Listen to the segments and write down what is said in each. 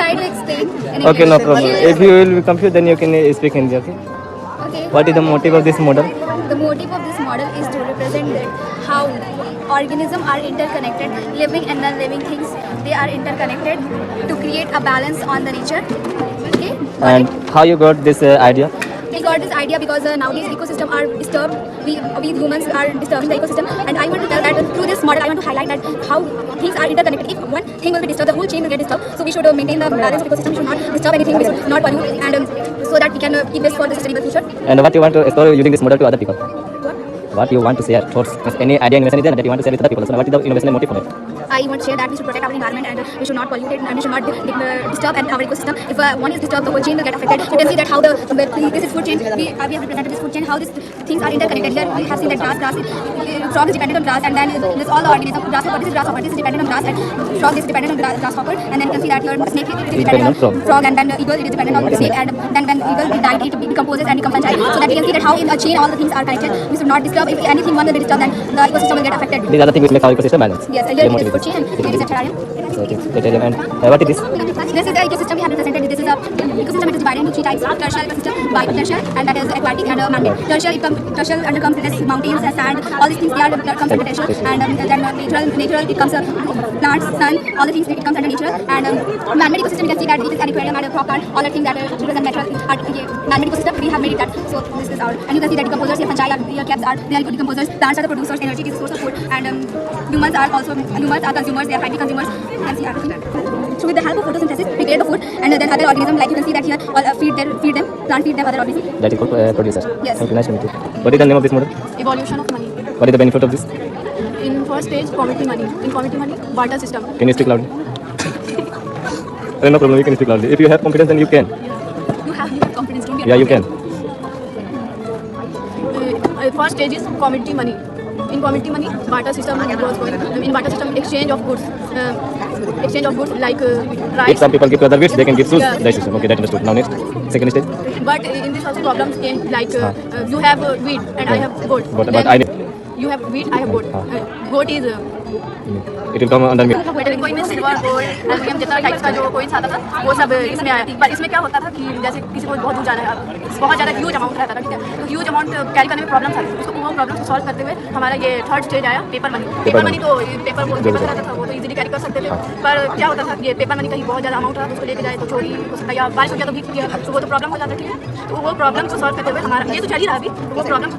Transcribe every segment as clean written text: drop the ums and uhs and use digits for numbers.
try to explain in Okay, no English. problem. If you will be confused, then you can speak Hindi. Okay. Okay. What is the motive of this model? The motive of this model is to represent that how organisms are interconnected, living and non-living things, they are interconnected to create a balance on the nature. Okay. And how you got this idea? We got this idea because nowadays ecosystem are disturbed. We humans are disturbing the ecosystem, and I want to tell that through this model, I want to highlight that how things are interconnected. If one thing will be disturbed, the whole chain will get disturbed. So we should maintain the balance of ecosystem. We should not disturb anything. We should not pollute, and so that we can keep this for the sustainable future. And what you want to explore using this model to other people? What you want to share thoughts? Any idea innovation is there that you want to share with other people? So what is the innovation motive for it? I want to share that we should protect our environment and we should not pollute it and we should not disturb our ecosystem. If one is disturbed, the whole chain will get affected. You can see that how this is food chain. We have represented this food chain. How these things are interconnected. Here we have seen that grass. Frog is dependent on grass, and then there's all the organisms. Grasshopper. This is grasshopper. This is dependent on grass, and frog is dependent on grasshopper. And then you can see that here snake is dependent on frog, and then eagle it is dependent on snake. And then when eagle died, it decomposes and becomes fungi. So that we can see that how in a chain all the things are connected. We should not disturb. If anything one will be disturbed, then the ecosystem will get affected. These are the things which make our ecosystem balance. Yes, here it is food chain and it is a terrarium. Okay, and what is this? This is the ecosystem we have represented. This is a ecosystem. It is divided into three types: terrestrial ecosystem, bioterrestrial, and that is aquatic and man-made. Terrestrial undercomes this mountains, sand, all these things they are comes under terrestrial, and then natural it comes plants, sun, all the things it comes under natural, and man-made ecosystem you can see that it is an aquarium and a crop plant, all the things that represent natural man-made ecosystem we have made it that. So this is our, and you can see that decomposers, fungi, caps are they are good decomposers. Plants are the producers, energy is the source of food, and humans are consumers. They are primary consumers. You can see everything. So with the help of photosynthesis, we create the food, and then other organisms, like you can see that here, feed them, plant feed them other organisms. That is called producer. Yes. Okay, nice to meet you. What is the name of this model? Evolution of money. What is the benefit of this? In first stage, commodity money. In commodity money, barter system. Can you speak loudly? No problem, you can speak loudly. If you have confidence, then you can. You have confidence, don't get Yeah, you can. First stage is commodity money. In commodity money, barter system was going. In barter system, exchange of goods like rice. If some people give to other goods, they can give to Yeah. that system. Okay, that understood. Now next, second stage. But in this also problems came like you have wheat and I have goat. But Then I need. you have wheat, I have goat. Goat is It will come under me. कोई में silver gold aluminium जितना types का जो coins आता था वो सब इसमें आया। पर इसमें क्या होता था कि जैसे किसी को बहुत दूर जाना है, बहुत ज़्यादा ह्यूज अमाउंट रहता था, ठीक है, तो ह्यूज अमाउंट कैरी करने में प्रॉब्लम था। उसको वो प्रॉब्लम को सॉल्व करते हुए हमारा ये थर्ड स्टेज आया पेपर मनी। पेपर मनी तो पेपर रहता था वो तो इजीली कैरी कर सकते थे, पर क्या होता था ये पेपर मनी कहीं बहुत ज़्यादा अमाउंट रहा तो उसको लेके जाए तो चोरी हो सकता है या बारिश हो गया तो भीग गया तो वो तो प्रॉब्लम हो जाता है, ठीक है। तो वो प्रॉब्लम को सॉल्व करते हुए हमारा ये तो चल ही रहा अभी, वो प्रॉब्लम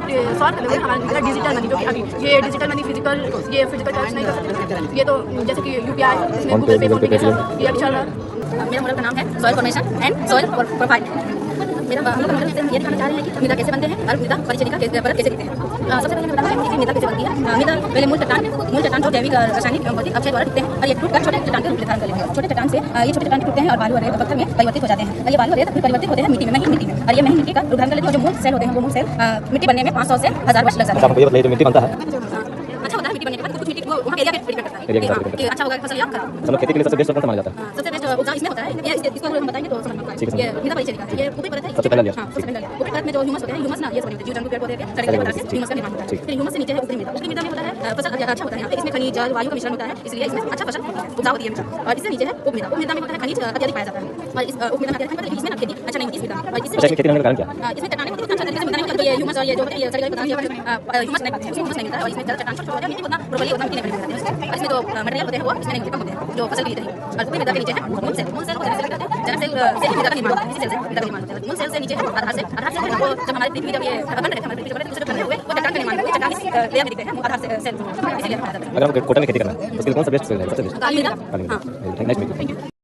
सॉल्व करते हुए हमारा डिजिटल मनी जो कि अभी ये डिजिटल मनी फिजिकल चार्ज नहीं कर सकते, ये तो जैसे कि यूपीआई इसमें गूगल पे, फोन पे, ये अभी चल रहा है। मेरा मॉडल का नाम है soil formation and soil profile. मेरा हम लोग ये दिखाना चाह रहे हैं कि मृदा कैसे बनते हैं और मृदा परिचर्या कैसे परत कैसे दिखते हैं। सबसे पहले बताना है कि मृदा कैसे बनती है। मृदा पहले मूल चट्टान जो जैविक रासायनिक भौतिक अवक्षय द्वारा दिखते हैं और ये टूटकर छोटे चट्टान के रूप धारण कर लेते हैं। छोटे चट्टान से ये छोटे चट्टान टूटते हैं और बालू और रेत पत्थर में परिवर्तित हो जाते हैं और ये बालू और रेत परिवर्तित होते हैं मिट्टी में, महीन मिट्टी में, और ये महीन मिट्टी का रूप धारण कर लेते हैं। जो मूल सेल होते हैं वो मूल सेल मिट्टी बनने में 500 से 1000 वर्ष लग जाते हैं। आपको ये बताइए जो मिट्टी बनता है अच्छा होता है मिट्टी बनने के बाद कुछ मिट्टी वो वहाँ एरिया पे डिपेंड करता है कि अच्छा होगा फसल या खराब। मतलब खेती के लिए सबसे बेस्ट माना जाता है। सबसे बेस्ट उपजाऊ इसमें होता है, ये इसको हम बताएंगे तो समझ में आएगा। ये मृदा परिचर्या ये ऊपरी परत है, सबसे पहला लिया। सबसे पहला लिया। ऊपरी परत में जो ह्यूमस होते हैं, ह्यूमस ना ये सब जीव जंतु पेड़ पौधे के शरीर के पदार्थ से ह्यूमस का निर्माण होता है। फिर ह्यूमस से नीचे है ऊपरी मृदा। ऊपरी मृदा में होता है फसल अच्छा होता है, यहाँ पे इसमें खनिज जल वायु का मिश्रण होता है, इसलिए इसमें अच्छा फसल उपजाऊ होती है मृदा। और इससे नीचे है उपमृदा। उपमृदा में होता है खनिज अत्यधिक पाया जाता है और इस उपमृदा में अत्यधिक इसमें ना खेती अच्छा नहीं होती इस मृदा में। और इससे खेती करने का कारण क्या? इसमें चट्टानें होती है, अच्छा तरीके से मिलता नहीं होता, तो ये ह्यूमस और ये जो होता है ये शरीर के पदार्थ ह्यूमस नहीं पाते हैं, ह्यूमस नहीं मिलता है और इसमें ज़्यादा चट्टान छोटे होते हैं, मिट्टी उतना प्रोबली उतना मिट्टी नहीं बनी होती है। और इसमें जो मटेरियल होते हैं वो इसमें नहीं कम होते हैं जो फसल के लिए चाहिए। और ऊपरी मृदा के नीचे है मूल सेल को जनक सेल कहते हैं। जनक सेल से मृदा का निर्माण होता है, इसी सेल से मृदा का निर्माण होता है। मूल सेल से नीचे है आधार सेल। आधार सेल वो जब हमारी पृथ्वी जब ये बन रहे थे, हमारी पृथ्वी जब बन रहे थे उससे बने हुए वो चट्टान का निर्माण हुआ, चट्टान इस लेयर में दिखते हैं आधार सेल, इसीलिए अगर हम कोटा में खेती करना है तो उसके लिए कौन सा बेस्ट है? सबसे बेस्ट काली मृदा। काली मृदा। Thank you.